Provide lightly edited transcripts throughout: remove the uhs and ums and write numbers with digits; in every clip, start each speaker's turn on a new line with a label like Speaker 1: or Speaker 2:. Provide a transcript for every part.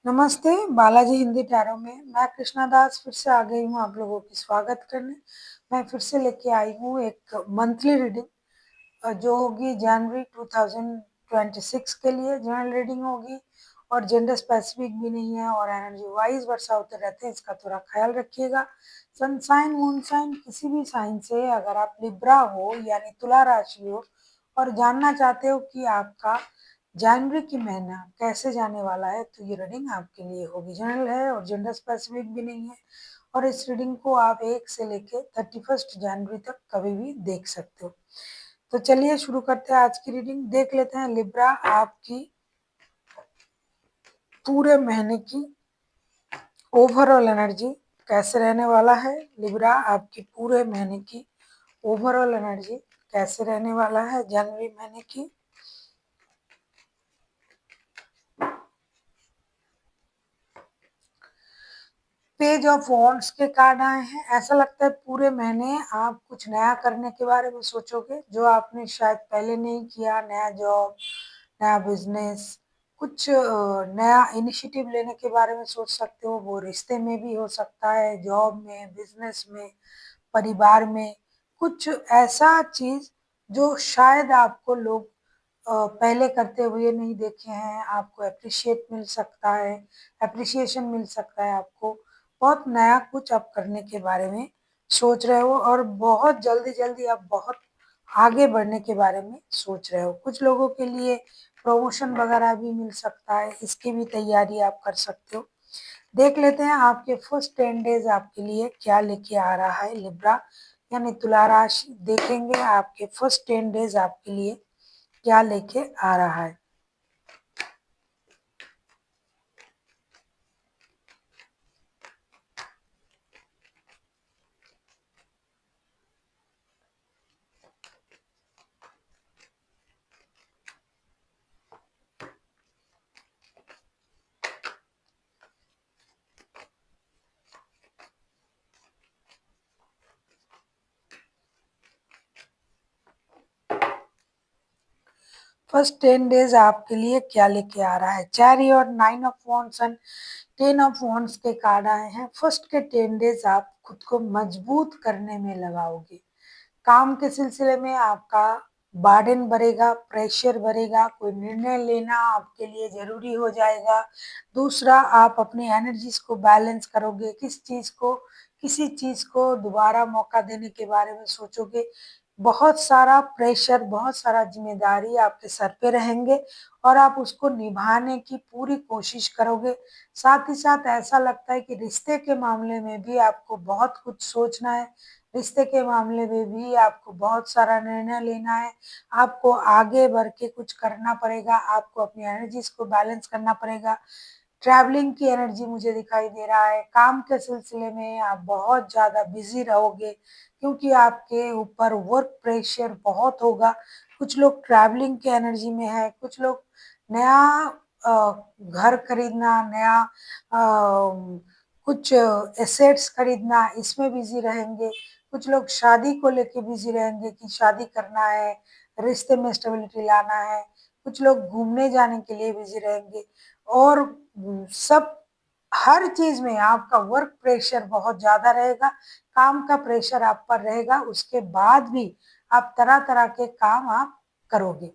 Speaker 1: नमस्ते, बालाजी हिंदी टैरो में मैं कृष्णा दास फिर से आ गई हूँ आप लोगों की स्वागत करने। मैं फिर से लेके आई हूँ एक मंथली रीडिंग जो होगी जनवरी 2026 के लिए जनरल रीडिंग होगी और जेंडर स्पेसिफिक भी नहीं है और एनर्जी वाइज वर्षा होते रहते हैं, इसका थोड़ा ख्याल रखिएगा। सन साइन मून साइन किसी भी साइन से अगर आप लिब्रा हो यानी तुला राशि हो और जानना चाहते हो कि आपका जनवरी की महीना कैसे जाने वाला है तो ये रीडिंग आपके लिए होगी। जनरल है और जेंडर स्पेसिफिक भी नहीं है और इस रीडिंग को आप 1 से लेके 31 जनवरी तक कभी भी देख सकते हो। तो चलिए शुरू करते हैं आज की रीडिंग। देख लेते हैं लिब्रा आपकी पूरे महीने की ओवरऑल एनर्जी कैसे रहने वाला है। लिब्रा आपकी पूरे महीने की ओवरऑल एनर्जी कैसे रहने वाला है जनवरी महीने की। पेज ऑफ वॉन्ड्स के कार्ड आए हैं। ऐसा लगता है पूरे महीने आप कुछ नया करने के बारे में सोचोगे जो आपने शायद पहले नहीं किया। नया जॉब, नया बिजनेस, कुछ नया इनिशिएटिव लेने के बारे में सोच सकते हो। वो रिश्ते में भी हो सकता है, जॉब में, बिजनेस में, परिवार में। कुछ ऐसा चीज जो शायद आपको लोग पहले करते हुए नहीं देखे हैं, आपको अप्रिशिएट मिल सकता है, अप्रिसिएशन मिल सकता है। आपको बहुत नया कुछ आप करने के बारे में सोच रहे हो और बहुत जल्दी जल्दी आप बहुत आगे बढ़ने के बारे में सोच रहे हो। कुछ लोगों के लिए प्रमोशन वगैरह भी मिल सकता है, इसकी भी तैयारी आप कर सकते हो। देख लेते हैं आपके फर्स्ट 10 डेज आपके लिए क्या लेके आ रहा है लिब्रा यानी तुला राशि। देखेंगे आपके फर्स्ट 10 डेज आपके लिए क्या लेके आ रहा है। फर्स्ट 10 डेज आपके लिए क्या लेके आ रहा है। Chariot, 9 of wands and 10 of wands के कार्ड आए हैं। फर्स्ट के 10 डेज आप खुद को मजबूत करने में लगाओगे। काम के सिलसिले में आपका बर्डन बढ़ेगा, प्रेशर बढ़ेगा, कोई निर्णय लेना आपके लिए जरूरी हो जाएगा। दूसरा, आप अपनी एनर्जीज को बैलेंस करोगे, किसी चीज को दोबारा मौका देने के बारे में सोचोगे। बहुत सारा प्रेशर, बहुत सारा जिम्मेदारी आपके सर पे रहेंगे और आप उसको निभाने की पूरी कोशिश करोगे। साथ ही साथ ऐसा लगता है कि रिश्ते के मामले में भी आपको बहुत कुछ सोचना है, रिश्ते के मामले में भी आपको बहुत सारा निर्णय लेना है। आपको आगे बढ़ के कुछ करना पड़ेगा, आपको अपनी एनर्जीज को बैलेंस करना पड़ेगा। ट्रैवलिंग की एनर्जी मुझे दिखाई दे रहा है। काम के सिलसिले में आप बहुत ज़्यादा बिजी रहोगे क्योंकि आपके ऊपर वर्क प्रेशर बहुत होगा। कुछ लोग ट्रैवलिंग की एनर्जी में है, कुछ लोग नया घर खरीदना, नया कुछ एसेट्स खरीदना, इसमें बिजी रहेंगे। कुछ लोग शादी को लेके बिजी रहेंगे कि शादी करना है, रिश्ते में स्टेबिलिटी लाना है। कुछ लोग घूमने जाने के लिए बिजी रहेंगे और सब हर चीज में आपका वर्क प्रेशर बहुत ज्यादा रहेगा। काम का प्रेशर आप पर रहेगा, उसके बाद भी आप तरह तरह के काम आप करोगे।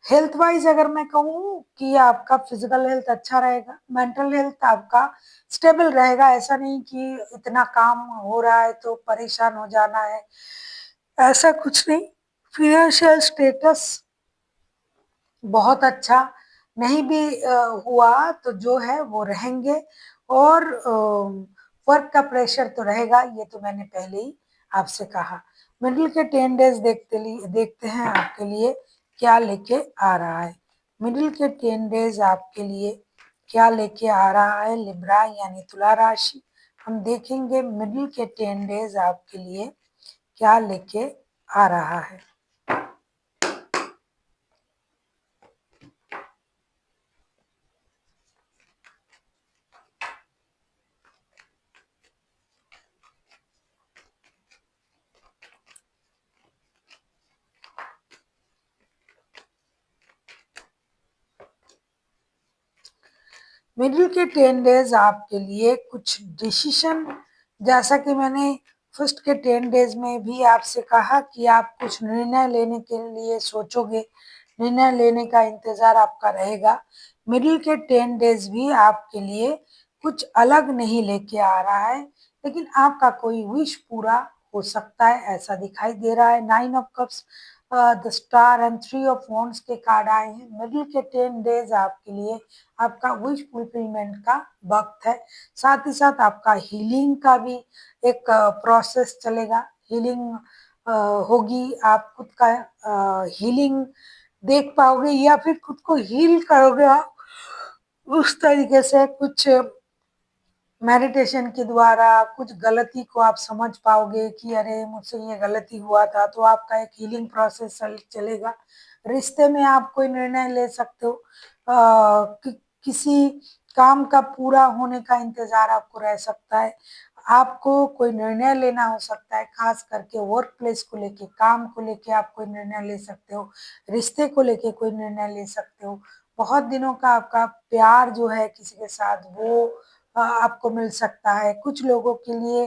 Speaker 1: हेल्थ वाइज अगर मैं कहूँ कि आपका फिजिकल हेल्थ अच्छा रहेगा, मेंटल हेल्थ आपका स्टेबल रहेगा। ऐसा नहीं कि इतना काम हो रहा है तो परेशान हो जाना है, ऐसा कुछ नहीं। फिनेंशियल स्टेटस बहुत अच्छा नहीं भी हुआ तो जो है वो रहेंगे और वर्क का प्रेशर तो रहेगा, ये तो मैंने पहले ही आपसे कहा। मिडिल के 10 डेज देखते हैं आपके लिए क्या लेके आ रहा है। मिडिल के 10 डेज आपके लिए क्या लेके आ रहा है लिब्रा यानी तुला राशि। हम देखेंगे मिडिल के 10 डेज आपके लिए क्या लेके आ रहा है। मिडिल के 10 डेज आपके लिए कुछ डिसीजन, जैसा कि मैंने फर्स्ट के 10 डेज में भी आपसे कहा कि आप कुछ निर्णय लेने के लिए सोचोगे, निर्णय लेने का इंतजार आपका रहेगा। मिडिल के 10 डेज भी आपके लिए कुछ अलग नहीं लेके आ रहा है, लेकिन आपका कोई विश पूरा हो सकता है, ऐसा दिखाई दे रहा है। 9 of cups, the star and 3 of wands के कार्ड आए हैं। मिडिल के 10 डेज आपके लिए आपका विश फुलफिलमेंट का वक्त है। साथ ही साथ आपका हीलिंग का भी एक प्रोसेस चलेगा। हीलिंग होगी, आप खुद का हीलिंग देख पाओगे या फिर खुद को हील करोगे आप उस तरीके से। कुछ मेडिटेशन के द्वारा कुछ गलती को आप समझ पाओगे कि अरे मुझसे ये गलती हुआ था, तो आपका एक हीलिंग प्रोसेस चलेगा। रिश्ते में आप कोई निर्णय ले सकते हो, किसी काम का पूरा होने का इंतजार आपको रह सकता है। आपको कोई निर्णय लेना हो सकता है, खास करके वर्क प्लेस को लेके, काम को लेके आप कोई निर्णय ले सकते हो, रिश्ते को लेके कोई निर्णय ले सकते हो। बहुत दिनों का आपका प्यार जो है किसी के साथ, वो आपको मिल सकता है। कुछ लोगों के लिए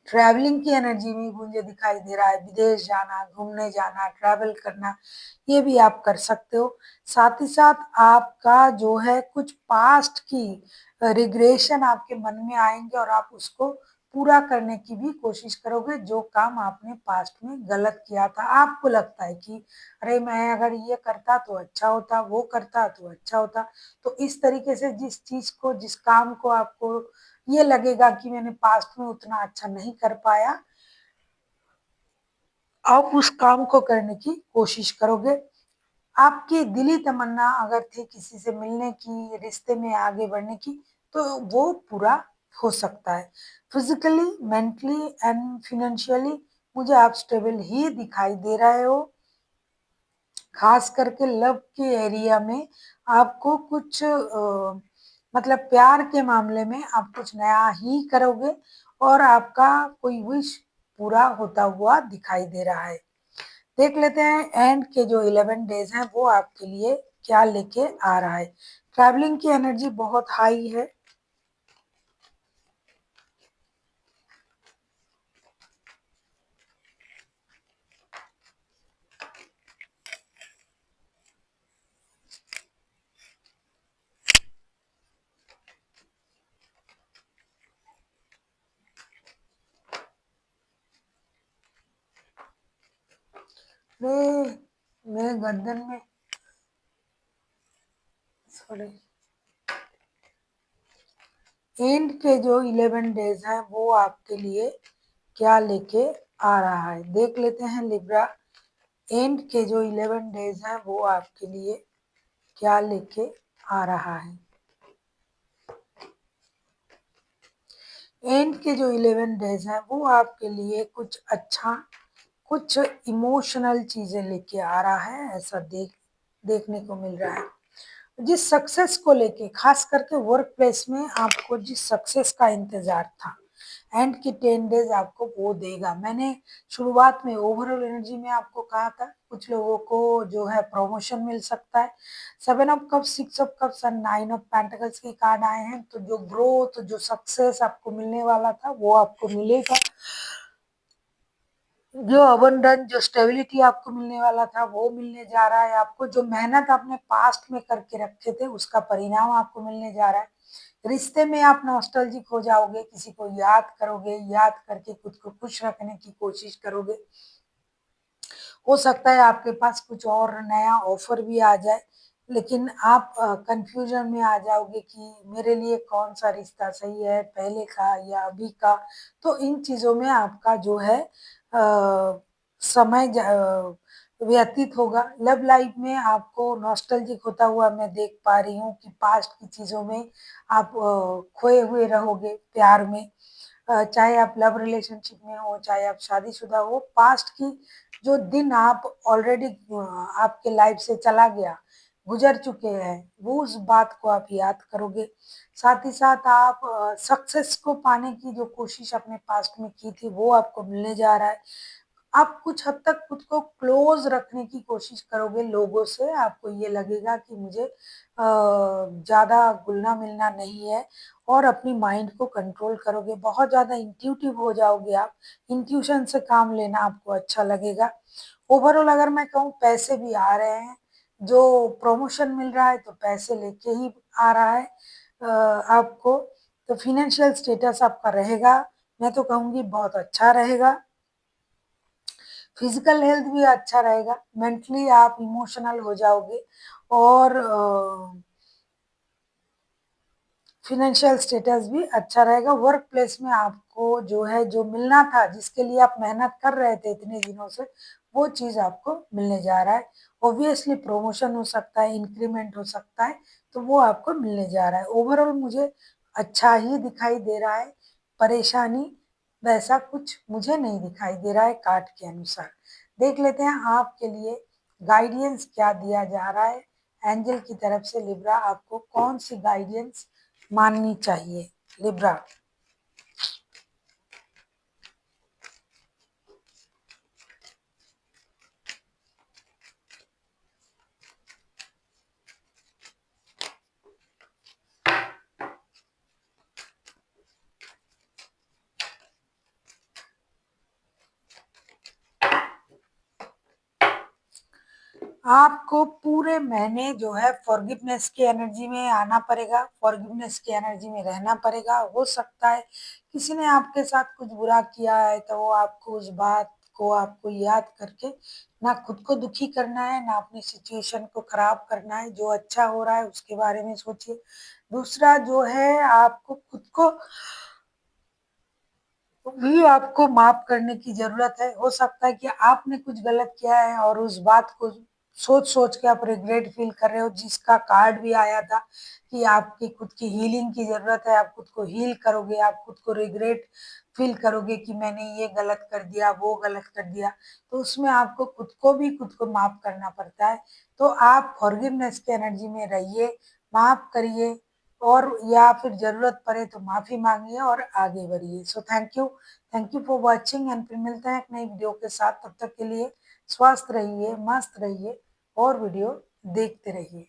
Speaker 1: ट्रैवलिंग की एनर्जी भी मुझे दिखाई दे रहा है, विदेश जाना, घूमने जाना, ट्रैवल करना, ये भी आप कर सकते हो। साथ ही साथ आपका जो है कुछ पास्ट की रिग्रेशन आपके मन में आएंगे और आप उसको पूरा करने की भी कोशिश करोगे। जो काम आपने पास्ट में गलत किया था, आपको लगता है कि अरे मैं अगर ये करता तो अच्छा होता, वो करता तो अच्छा होता। तो इस तरीके से जिस चीज को, जिस काम को आपको ये लगेगा कि मैंने पास्ट में उतना अच्छा नहीं कर पाया, आप उस काम को करने की कोशिश करोगे। आपकी दिली तमन्ना अगर थी किसी से मिलने की, रिश्ते में आगे बढ़ने की, तो वो पूरा हो सकता है। फिजिकली, मेंटली एंड फाइनेंशियली मुझे आप स्टेबल ही दिखाई दे रहे हो। खास करके लव के एरिया में आपको कुछ मतलब प्यार के मामले में आप कुछ नया ही करोगे और आपका कोई विश पूरा होता हुआ दिखाई दे रहा है। देख लेते हैं एंड के जो 11 डेज हैं वो आपके लिए क्या लेके आ रहा है। ट्रैवलिंग की एनर्जी बहुत हाई है। मेरे मेरे गर्दन में, सॉरी, एंड के जो 11 डेज हैं वो आपके लिए क्या लेके आ रहा है, देख लेते हैं लिब्रा। एंड के जो 11 डेज हैं वो आपके लिए क्या लेके आ रहा है। एंड के जो 11 डेज हैं वो आपके लिए कुछ अच्छा, कुछ इमोशनल चीजें लेके आ रहा है, ऐसा देखने को मिल रहा है। जिस सक्सेस को लेके, खास करके वर्क प्लेस में आपको जिस सक्सेस का इंतजार था, एंड की 10 डेज आपको वो देगा। मैंने शुरुआत में ओवरऑल एनर्जी में आपको कहा था कुछ लोगों को जो है प्रमोशन मिल सकता है। 7 of cups, 6 of cups and 9 of pentacles के कार्ड आए हैं, तो जो ग्रोथ, जो सक्सेस आपको मिलने वाला था वो आपको मिलेगा। जो अबंडेंस, जो स्टेबिलिटी आपको मिलने वाला था वो मिलने जा रहा है आपको। जो मेहनत आपने पास्ट में करके रखे थे उसका परिणाम आपको मिलने जा रहा है। रिश्ते में आप नॉस्टैल्जिक हो जाओगे, किसी को याद करोगे, याद करके खुद को खुश रखने की कोशिश करोगे। हो सकता है आपके पास कुछ और नया ऑफर भी आ जाए, लेकिन आप कंफ्यूजन में आ जाओगे कि मेरे लिए कौन सा रिश्ता सही है, पहले का या अभी का। तो इन चीजों में आपका जो है समय व्यतीत होगा। लव लाइफ में आपको नॉस्टैल्जिक होता हुआ मैं देख पा रही हूँ कि पास्ट की चीजों में आप खोए हुए रहोगे प्यार में। चाहे आप लव रिलेशनशिप में हो, चाहे आप शादीशुदा हो, पास्ट की जो दिन आप ऑलरेडी आपके लाइफ से चला गया, गुजर चुके हैं, वो उस बात को आप याद करोगे। साथ ही साथ आप सक्सेस को पाने की जो कोशिश अपने पास्ट में की थी वो आपको मिलने जा रहा है। आप कुछ हद तक खुद को क्लोज रखने की कोशिश करोगे लोगों से। आपको ये लगेगा कि मुझे ज़्यादा घुलना मिलना नहीं है, और अपनी माइंड को कंट्रोल करोगे। बहुत ज़्यादा इंट्यूटिव हो जाओगे आप। इंट्यूशन से काम लेना आपको अच्छा लगेगा। ओवरऑल अगर मैं कहूँ, पैसे भी आ रहे हैं, जो प्रमोशन मिल रहा है तो पैसे लेके ही आ रहा है आपको। तो फिनेंशियल स्टेटस आपका रहेगा, मैं तो कहूँगी बहुत अच्छा रहेगा। फिजिकल हेल्थ भी अच्छा रहेगा। मेंटली आप इमोशनल हो जाओगे, और फिनेंशियल स्टेटस भी अच्छा रहेगा। वर्क प्लेस में आपको जो है, जो मिलना था, जिसके लिए आप मेहनत कर रहे थे इतने दिनों से, वो चीज़ आपको मिलने जा रहा है। ऑब्वियसली प्रमोशन हो सकता है, इंक्रीमेंट हो सकता है, तो वो आपको मिलने जा रहा है। ओवरऑल मुझे अच्छा ही दिखाई दे रहा है। परेशानी वैसा कुछ मुझे नहीं दिखाई दे रहा है कार्ड के अनुसार। देख लेते हैं आपके लिए गाइडेंस क्या दिया जा रहा है एंजल की तरफ से। लिब्रा, आपको कौन सी गाइडेंस माननी चाहिए? लिब्रा, आपको पूरे महीने जो है फॉरगिवनेस की एनर्जी में आना पड़ेगा, फॉरगिवनेस की एनर्जी में रहना पड़ेगा। हो सकता है किसी ने आपके साथ कुछ बुरा किया है, तो वो आपको उस बात को आपको याद करके ना खुद को दुखी करना है, ना अपनी सिचुएशन को खराब करना है। जो अच्छा हो रहा है उसके बारे में सोचिए। दूसरा जो है, आपको खुद को भी आपको माफ करने की जरूरत है। हो सकता है कि आपने कुछ गलत किया है और उस बात को सोच सोच के आप रिग्रेट फील कर रहे हो, जिसका कार्ड भी आया था कि आपकी खुद की हीलिंग की जरूरत है। आप खुद को हील करोगे, आप खुद को रिग्रेट फील करोगे कि मैंने ये गलत कर दिया, वो गलत कर दिया। तो उसमें आपको खुद को भी खुद को माफ करना पड़ता है। तो आप फॉरगिवनेस की एनर्जी में रहिए, माफ करिए, और या फिर जरूरत पड़े तो माफी मांगिए और आगे बढ़िए। So thank you for watching, and फिर मिलते हैं एक नई वीडियो के साथ। तब तक के लिए स्वस्थ रहिए, मस्त रहिए, और वीडियो देखते रहिए।